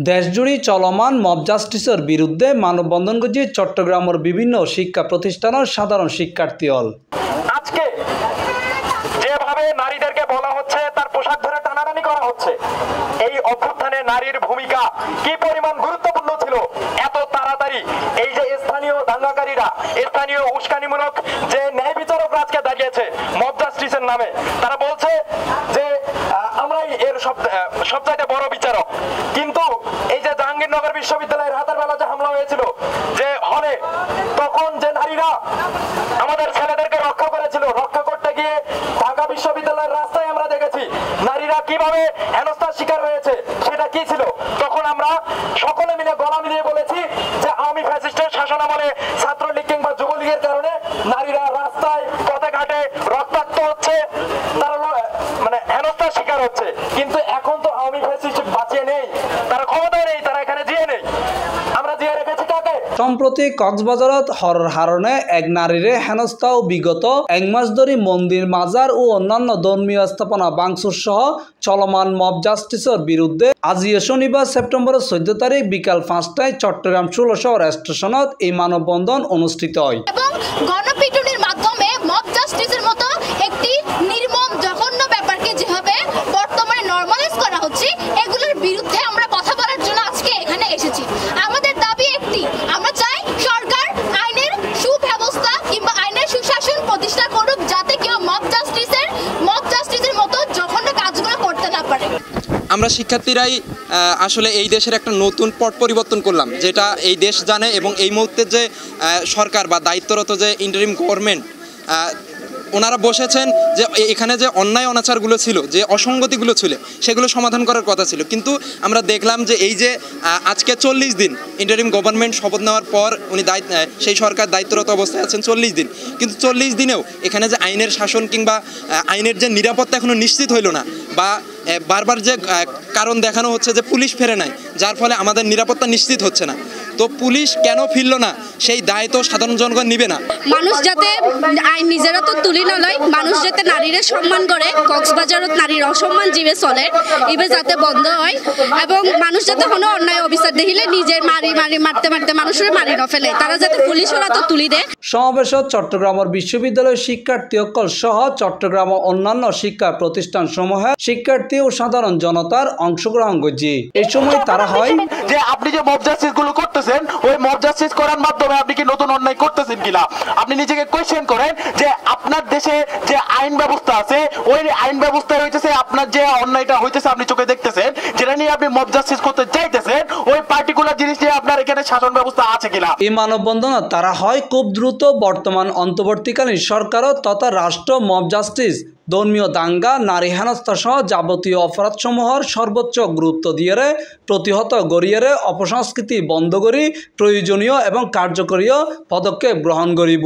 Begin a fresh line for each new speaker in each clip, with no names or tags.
দেশজুড়ে চলমান মব জাস্টিসের বিরুদ্ধে মানববন্ধন করছে চট্টগ্রামের বিভিন্ন শিক্ষা প্রতিষ্ঠানের সাধারণ শিক্ষার্থী হল।
আজকে যেভাবে নারীদেরকে বলা হচ্ছে তার পোশাক ধরে টানাটানি করা হচ্ছে, এই অভ্যুত্থানে নারীর ভূমিকা কি পরিমাণ গুরুত্বপূর্ণ ছিল। এত তাড়াতাড়ি এই যে স্থানীয় দাঙ্গাকারীরা, স্থানীয় উস্কানিমূলক যে ন্যায় বিচারকরা আজকে দাঁড়িয়েছে মব জাস্টিসের নামে, তারা বলছে যে আমরাই এর সবচাইতে বড় বিচারক। কিন্তু এই যে জাহাঙ্গীরনগর বিশ্ববিদ্যালয়ের রাতের বেলা যে হামলা হয়েছিল যে হলে, তখন যে নারীরা আমাদের ছেলেদেরকে রক্ষা করেছিল, রক্ষা করতে গিয়ে ঢাকা বিশ্ববিদ্যালয়ের রাস্তায় আমরা দেখেছি নারীরা কিভাবে হেনস্থার শিকার হয়েছে। সেটা কি ছিল? তখন আমরা সকলে মিলে গলা মিলিয়ে বলেছি যে আওয়ামী ফ্যাসিস্টের শাসনামলে ছাত্রলীগ কিংবা যুবলীগের কারণে নারীরা রাস্তায় পথে ঘাটে রক্তাক্ত হচ্ছে, তারা মানে হেনস্থার শিকার হচ্ছে। কিন্তু এখন তো আওয়ামী ফ্যাসিস্ট বাঁচিয়ে নেই, তারা ক্ষমতায় নেই, তারা এখানে জিয়ে নেই। আমরা জিয়ে রেখেছি কাকে?
সম্প্রতি কক্সবাজারত হরর হারণে এক নারীরে হেনস্থা ও বিগত এক মাস ধরে মন্দির, মাজার ও অন্যান্য ধর্মীয় স্থাপনা ভাঙচুর সহ চলমান মব জাস্টিসের বিরুদ্ধে আজিয়ে শনিবার সেপ্টেম্বরের 14 তারিখ বিকাল 5টায় চট্টগ্রাম 16 শহর স্টেশনত এই মানববন্ধন অনুষ্ঠিত হয়।
এবং গণপিটুনির মাধ্যমে মব জাস্টিসের মতো একটি নির্মম জঘন্য ব্যাপারকে যেভাবে বর্তমানে নরমালাইজ করা হচ্ছে, এগুলোর বিরুদ্ধে আমরা কথা বলার জন্য আজকে এখানে এসেছি। আমাদের দাবি একটি, আমরা চাই সরকার আইনের সুব্যবস্থা কিংবা আইনের সুশাসন প্রতিষ্ঠা করুক, যাতে কেউ মব জাস্টিসের মতো জঘন্য কাজগুলো করতে না পারে।
আমরা শিক্ষার্থীরাই আসলে এই দেশের একটা নতুন পট পরিবর্তন করলাম, যেটা এই দেশ জানে। এবং এই মুহূর্তে যে সরকার বা দায়িত্বরত যে ইন্টারিম গভর্নমেন্ট, ওনারা বসেছেন যে এখানে যে অন্যায় অনাচারগুলো ছিল, যে অসঙ্গতিগুলো ছিল, সেগুলো সমাধান করার কথা ছিল। কিন্তু আমরা দেখলাম যে এই যে আজকে 40 দিন ইন্টারিম গভর্নমেন্ট শপথ নেওয়ার পর উনি সেই সরকার দায়িত্বরত অবস্থায় আছেন 40 দিন, কিন্তু 40 দিনেও এখানে যে আইনের শাসন কিংবা আইনের যে নিরাপত্তা এখনও নিশ্চিত হইল না, বা বারবার যে কারণ দেখানো হচ্ছে যে পুলিশ ফেরে নাই, যার ফলে আমাদের নিরাপত্তা নিশ্চিত হচ্ছে না। তো পুলিশ কেন ফিরল না, সেই দায় তো সাধারণ জনগণ নিবে না।
মানুষ যাতে আইন নিজেরা তো তুলি না লয়, মানুষ যাতে নারীরা সম্মান করে, কক্সবাজারত নারীর অসম্মান জীবে চলে, ইবে যাতে বন্ধ হয়। এবং মানুষ যাতে কোনো অন্যায় অবিচার দেখিলে নিজের মারতে মানুষের মারি না ফেলে, তারা যাতে পুলিশরা তো তুলি দেয়।
সমাবেশত চট্টগ্রামের বিশ্ববিদ্যালয় শিক্ষার্থী সহ চট্টগ্রাম ও অন্যান্য শিক্ষা প্রতিষ্ঠান সমূহে শিক্ষার্থী ও সাধারণ জনতার অংশগ্রহণ করছে। এই সময় তারা হয়
যে আপনি যে মব জাস্টিস গুলো করতেছেন, ওই মব জাস্টিস করার মাধ্যমে আপনি কি নতুন অন্যায় করতেছেন কিনা আপনি নিজেকে কোয়েশ্চেন করেন। যে আপনার দেশে যে আইন ব্যবস্থা আছে, ওই আইন ব্যবস্থা হইতেছে আপনার যে অন্যায়টা হইতেছে আপনি চোখে দেখতেছেন, যেটা নিয়ে আপনি মব জাস্টিস করতে চাইতেছেন, ওই পার্টিকুলার জিনিস নিয়ে আপনার এখানে শাসন ব্যবস্থা আছে কিনা।
এই মানববন্ধন তারা হয় খুব দ্রুত বর্তমান অন্তর্বর্তীকালীন সরকারও তথা রাষ্ট্র মব জাস্টিস, ধর্মীয় দাঙ্গা, নারী হেনস্থা সহ যাবতীয় অপরাধসমূহের সর্বোচ্চ গুরুত্ব দিয়ে প্রতিহত গড়িয়ে অপসংস্কৃতি বন্ধ করি প্রয়োজনীয় এবং কার্যকরী পদক্ষেপ গ্রহণ করিব।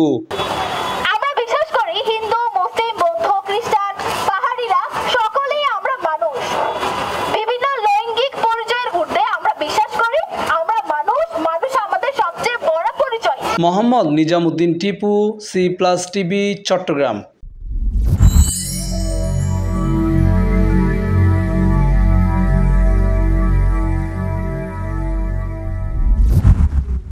আমরা বিশ্বাস করি হিন্দু, মুসলিম, বৌদ্ধ, খ্রিস্টান, পাহাড়িরা সকলেই আমরা মানুষ। বিভিন্ন লৈঙ্গিক পরিচয়ের ঊর্ধ্বে আমরা বিশ্বাস করি আমরা মানুষ আমাদের সবচেয়ে বড় পরিচয়।
Mohammad Nizamuddin Tipu, C+ TV, Chittagong.